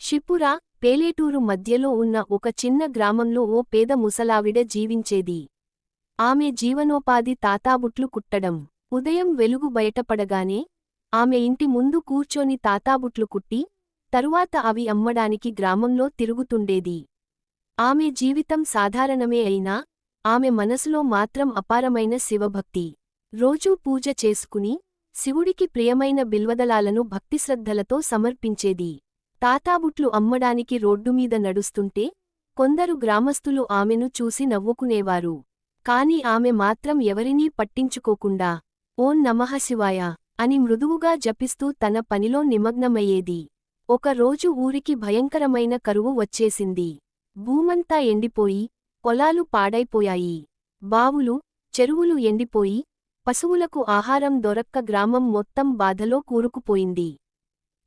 షిపుర, పేలేటూరు మధ్యలో ఉన్న ఒక చిన్న గ్రామంలో ఓ పేద ముసలావిడ జీవించేది. ఆమె జీవనోపాధి తాతాబుట్లు కుట్టడం. ఉదయం వెలుగు బయటపడగానే ఆమె ఇంటి ముందు కూర్చొని తాతాబుట్లు కుట్టి, తరువాత అవి అమ్మడానికి గ్రామంలో తిరుగుతుండేది. ఆమె జీవితం సాధారణమే అయినా, ఆమె మనసులో మాత్రం అపారమైన శివభక్తి. రోజూ పూజ చేసుకుని, శివుడికి ప్రియమైన బిల్వదళాలను భక్తిశ్రద్ధలతో సమర్పించేది. తాతాబుట్లు అమ్మడానికి రోడ్డుమీద నడుస్తుంటే, కొందరు గ్రామస్థులు ఆమెను చూసి నవ్వుకునేవారు. కాని ఆమె మాత్రం ఎవరినీ పట్టించుకోకుండా, ఓం నమః శివాయ అని మృదువుగా జపిస్తూ తన పనిలో నిమగ్నమయ్యేది. ఒక రోజు ఊరికి భయంకరమైన కరువు వచ్చేసింది. భూమంతా ఎండిపోయి, పొలాలు పాడైపోయాయి. బావులు, చెరువులు ఎండిపోయి, పశువులకు ఆహారం దొరక్క గ్రామం మొత్తం బాధలో కూరుకుపోయింది.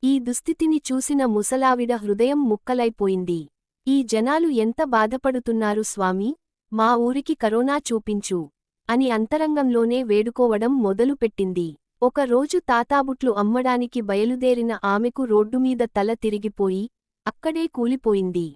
ఈ దుస్థితిని చూసిన ముసలావిడ హృదయం ముక్కలైపోయింది. ఈ జనాలు ఎంత బాధపడుతున్నారు స్వామీ, మా ఊరికి కరోనా చూపించు అని అంతరంగంలోనే వేడుకోవడం మొదలుపెట్టింది. ఒక రోజు తాతాబుట్లు అమ్మడానికి బయలుదేరిన ఆమెకు రోడ్డుమీద తల తిరిగిపోయి, అక్కడే కూలిపోయింది.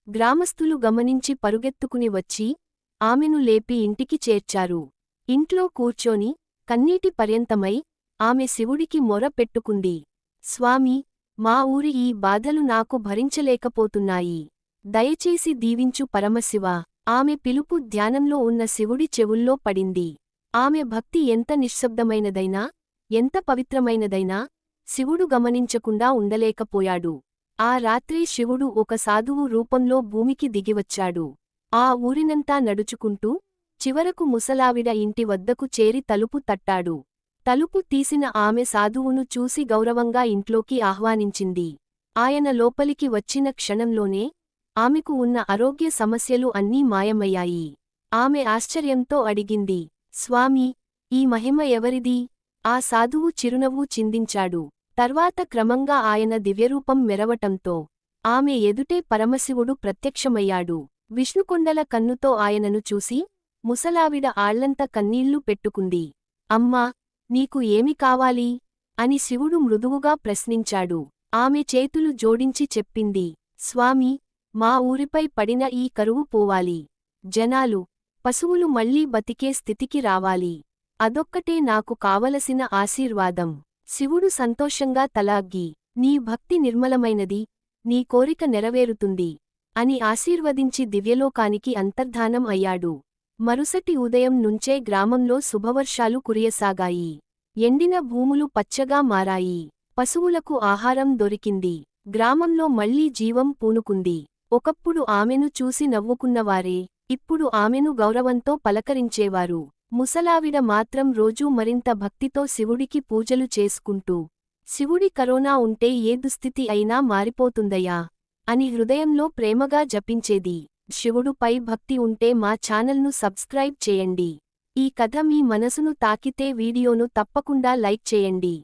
గ్రామస్థులు గమనించి పరుగెత్తుకుని వచ్చి, ఆమెను లేపి ఇంటికి చేర్చారు. ఇంట్లో కూర్చొని, కన్నీటి పర్యంతమై, ఆమె శివుడికి మొర పెట్టుకుంది. స్వామీ, మా ఊరి ఈ బాధలు నాకు భరించలేకపోతున్నాయి. దయచేసి దీవించు పరమశివ. ఆమె పిలుపు ధ్యానంలో ఉన్న శివుడి చెవుల్లో పడింది. ఆమె భక్తి ఎంత నిశ్శబ్దమైనదైనా, ఎంత పవిత్రమైనదైనా, శివుడు గమనించకుండా ఉండలేకపోయాడు. ఆ రాత్రే శివుడు ఒక సాధువు రూపంలో భూమికి దిగివచ్చాడు. ఆ ఊరినంతా నడుచుకుంటూ, చివరకు ముసలావిడ ఇంటి వద్దకు చేరి తలుపు తట్టాడు. తలుపు తీసిన ఆమె సాధువును చూసి గౌరవంగా ఇంట్లోకి ఆహ్వానించింది. ఆయన లోపలికి వచ్చిన క్షణంలోనే, ఆమెకు ఉన్న ఆరోగ్య సమస్యలు అన్నీ మాయమయ్యాయి. ఆమె ఆశ్చర్యంతో అడిగింది, స్వామీ, ఈ మహిమ ఎవరిది? ఆ సాధువు చిరునవ్వు చిందించాడు. తర్వాత క్రమంగా ఆయన దివ్యరూపం మెరవటంతో, ఆమె ఎదుటే పరమశివుడు ప్రత్యక్షమయ్యాడు. విష్ణుకొండల కన్నుతో ఆయనను చూసి, ముసలావిడ ఆళ్లంత కన్నీళ్లు పెట్టుకుంది. అమ్మా, నీకు ఏమి కావాలి? అని శివుడు మృదువుగా ప్రశ్నించాడు. ఆమె చేతులు జోడించి చెప్పింది, స్వామీ, మా ఊరిపై పడిన ఈ కరువు పోవాలి. జనాలు, పశువులు మళ్లీ బతికే స్థితికి రావాలి. అదొక్కటే నాకు కావలసిన ఆశీర్వాదం. శివుడు సంతోషంగా తలాగ్గి, నీ భక్తి నిర్మలమైనది, నీ కోరిక నెరవేరుతుంది అని ఆశీర్వదించి దివ్యలోకానికి అంతర్ధానం అయ్యాడు. మరుసటి ఉదయం నుంచే గ్రామంలో శుభవర్షాలు కురియసాగాయి. ఎండిన భూములు పచ్చగా మారాయి. పశువులకు ఆహారం దొరికింది. గ్రామంలో మళ్లీ జీవం పూనుకుంది. ఒకప్పుడు ఆమెను చూసి నవ్వుకున్నవారే, ఇప్పుడు ఆమెను గౌరవంతో పలకరించేవారు. ముసలావిడ మాత్రం రోజూ మరింత భక్తితో శివుడికి పూజలు చేసుకుంటూ, శివుడి కరోనా ఉంటే ఏ దుస్థితి అయినా మారిపోతుందయ్యా అని హృదయంలో ప్రేమగా జపించేది. శివుడుపై భక్తి ఉంటే మా ఛానల్ను సబ్స్క్రైబ్ చేయండి. ఈ కథ మీ మనసును తాకితే వీడియోను తప్పకుండా లైక్ చేయండి.